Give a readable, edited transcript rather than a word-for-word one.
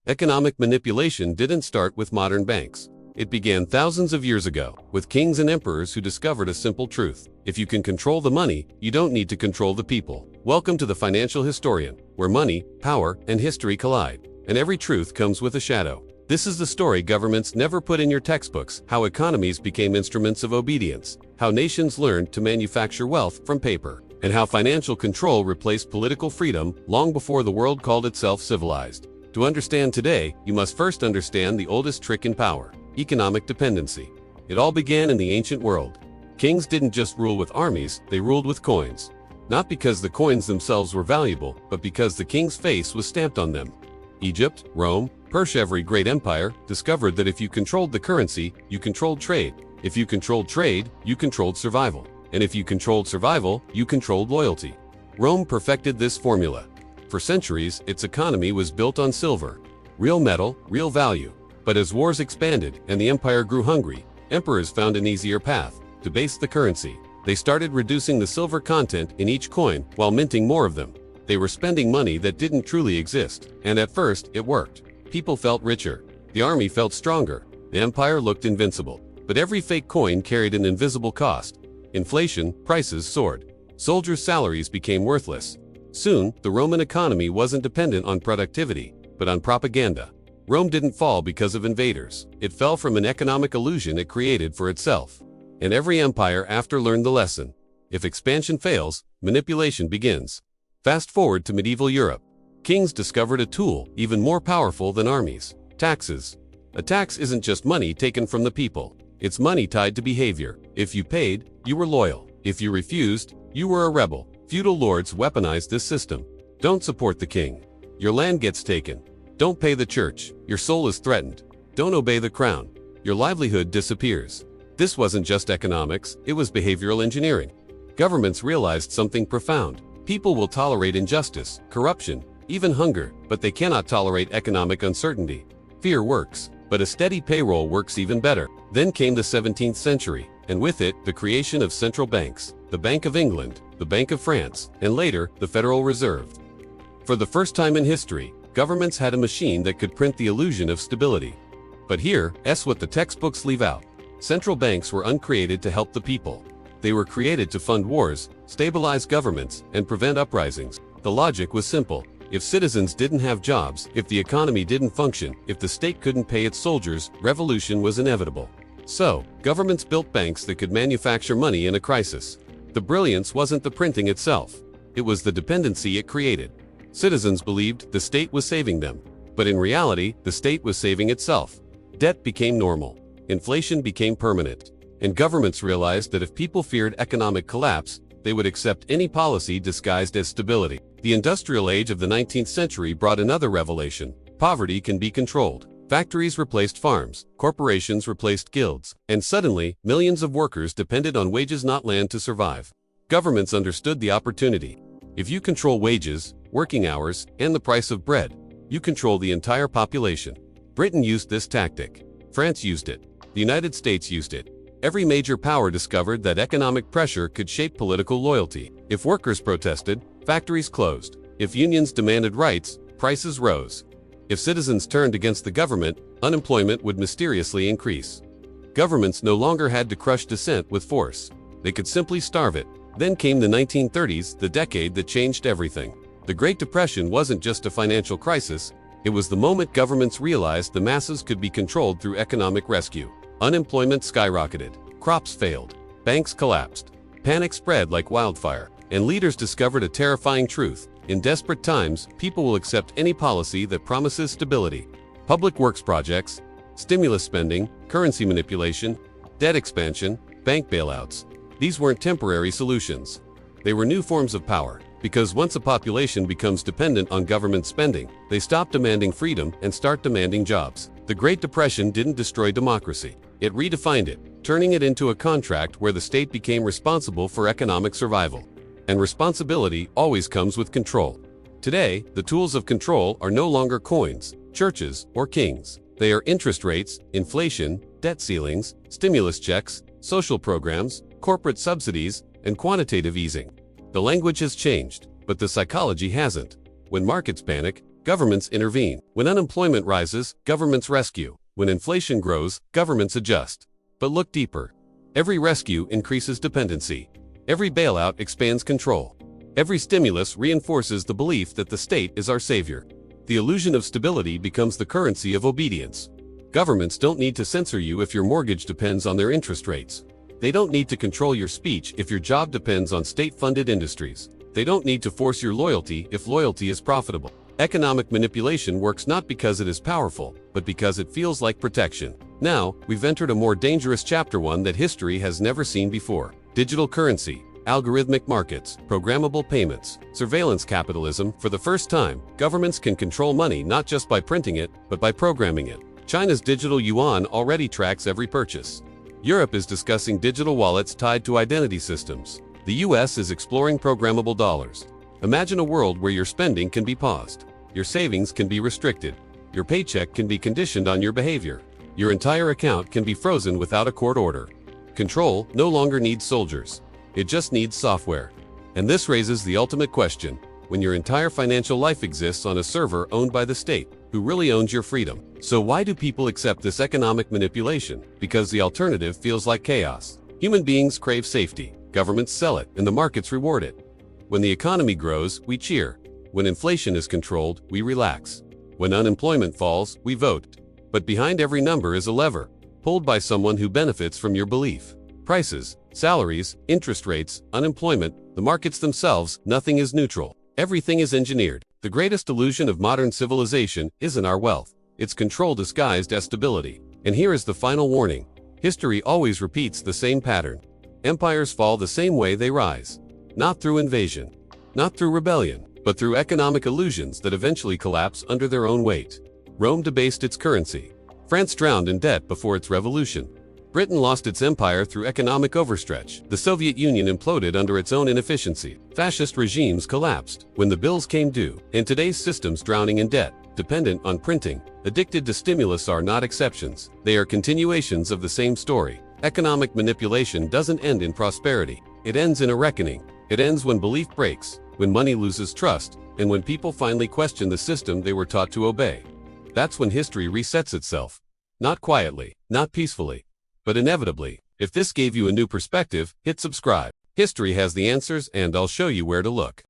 Economic manipulation didn't start with modern banks. It began thousands of years ago, with kings and emperors who discovered a simple truth. If you can control the money, you don't need to control the people. Welcome to the Financial Historian, where money, power, and history collide. And every truth comes with a shadow. This is the story governments never put in your textbooks, how economies became instruments of obedience, how nations learned to manufacture wealth from paper, and how financial control replaced political freedom long before the world called itself civilized. To understand today, you must first understand the oldest trick in power: economic dependency. It all began in the ancient world. Kings didn't just rule with armies, they ruled with coins. Not because the coins themselves were valuable, but because the king's face was stamped on them. Egypt, Rome, Persia, every great empire discovered that if you controlled the currency, you controlled trade. If you controlled trade, you controlled survival. And if you controlled survival, you controlled loyalty. Rome perfected this formula. For centuries, its economy was built on silver. Real metal, real value. But as wars expanded and the empire grew hungry, emperors found an easier path: to base the currency. They started reducing the silver content in each coin while minting more of them. They were spending money that didn't truly exist, and at first, it worked. People felt richer. The army felt stronger. The empire looked invincible. But every fake coin carried an invisible cost. Inflation, prices soared. Soldiers' salaries became worthless. Soon, the Roman economy wasn't dependent on productivity, but on propaganda. Rome didn't fall because of invaders. It fell from an economic illusion it created for itself. And every empire after learned the lesson. If expansion fails, manipulation begins. Fast forward to medieval Europe. Kings discovered a tool even more powerful than armies: taxes. A tax isn't just money taken from the people. It's money tied to behavior. If you paid, you were loyal. If you refused, you were a rebel. Feudal lords weaponized this system. Don't support the king. Your land gets taken. Don't pay the church. Your soul is threatened. Don't obey the crown. Your livelihood disappears. This wasn't just economics, it was behavioral engineering. Governments realized something profound. People will tolerate injustice, corruption, even hunger, but they cannot tolerate economic uncertainty. Fear works, but a steady payroll works even better. Then came the 17th century, and with it, the creation of central banks: the Bank of England, the Bank of France, and later, the Federal Reserve. For the first time in history, governments had a machine that could print the illusion of stability. But here's what the textbooks leave out. Central banks were uncreated to help the people. They were created to fund wars, stabilize governments, and prevent uprisings. The logic was simple. If citizens didn't have jobs, if the economy didn't function, if the state couldn't pay its soldiers, revolution was inevitable. So, governments built banks that could manufacture money in a crisis. The brilliance wasn't the printing itself. It was the dependency it created. Citizens believed the state was saving them. But in reality, the state was saving itself. Debt became normal. Inflation became permanent. And governments realized that if people feared economic collapse, they would accept any policy disguised as stability. The industrial age of the 19th century brought another revelation: poverty can be controlled. Factories replaced farms, corporations replaced guilds, and suddenly, millions of workers depended on wages, not land, to survive. Governments understood the opportunity. If you control wages, working hours, and the price of bread, you control the entire population. Britain used this tactic. France used it. The United States used it. Every major power discovered that economic pressure could shape political loyalty. If workers protested, factories closed. If unions demanded rights, prices rose. If citizens turned against the government, unemployment would mysteriously increase. Governments no longer had to crush dissent with force. They could simply starve it. Then came the 1930s, the decade that changed everything. The Great Depression wasn't just a financial crisis, it was the moment governments realized the masses could be controlled through economic rescue. Unemployment skyrocketed, crops failed, banks collapsed, panic spread like wildfire, and leaders discovered a terrifying truth: in desperate times, people will accept any policy that promises stability. Public works projects, stimulus spending, currency manipulation, debt expansion, bank bailouts. These weren't temporary solutions. They were new forms of power, because once a population becomes dependent on government spending, they stop demanding freedom and start demanding jobs. The Great Depression didn't destroy democracy. It redefined it, turning it into a contract where the state became responsible for economic survival. And responsibility always comes with control. Today, the tools of control are no longer coins, churches, or kings. They are interest rates, inflation, debt ceilings, stimulus checks, social programs, corporate subsidies, and quantitative easing. The language has changed, but the psychology hasn't. When markets panic, governments intervene. When unemployment rises, governments rescue. When inflation grows, governments adjust. But look deeper. Every rescue increases dependency. Every bailout expands control. Every stimulus reinforces the belief that the state is our savior. The illusion of stability becomes the currency of obedience. Governments don't need to censor you if your mortgage depends on their interest rates. They don't need to control your speech if your job depends on state-funded industries. They don't need to force your loyalty if loyalty is profitable. Economic manipulation works not because it is powerful, but because it feels like protection. Now, we've entered a more dangerous chapter, one that history has never seen before. Digital currency, algorithmic markets, programmable payments, surveillance capitalism. For the first time, governments can control money not just by printing it, but by programming it. China's digital yuan already tracks every purchase. Europe is discussing digital wallets tied to identity systems. The US is exploring programmable dollars. Imagine a world where your spending can be paused. Your savings can be restricted. Your paycheck can be conditioned on your behavior. Your entire account can be frozen without a court order. Control no longer needs soldiers. It just needs software. And this raises the ultimate question. When your entire financial life exists on a server owned by the state, who really owns your freedom? So why do people accept this economic manipulation? Because the alternative feels like chaos. Human beings crave safety. Governments sell it, and the markets reward it. When the economy grows, we cheer. When inflation is controlled, we relax. When unemployment falls, we vote. But behind every number is a lever, pulled by someone who benefits from your belief. Prices, salaries, interest rates, unemployment, the markets themselves, nothing is neutral. Everything is engineered. The greatest illusion of modern civilization isn't our wealth. It's control disguised as stability. And here is the final warning. History always repeats the same pattern. Empires fall the same way they rise. Not through invasion, not through rebellion, but through economic illusions that eventually collapse under their own weight. Rome debased its currency. France drowned in debt before its revolution. Britain lost its empire through economic overstretch. The Soviet Union imploded under its own inefficiency. Fascist regimes collapsed when the bills came due. And today's systems drowning in debt, dependent on printing, addicted to stimulus are not exceptions. They are continuations of the same story. Economic manipulation doesn't end in prosperity. It ends in a reckoning. It ends when belief breaks, when money loses trust, and when people finally question the system they were taught to obey. That's when history resets itself. Not quietly, not peacefully, but inevitably. If this gave you a new perspective, hit subscribe. History has the answers, and I'll show you where to look.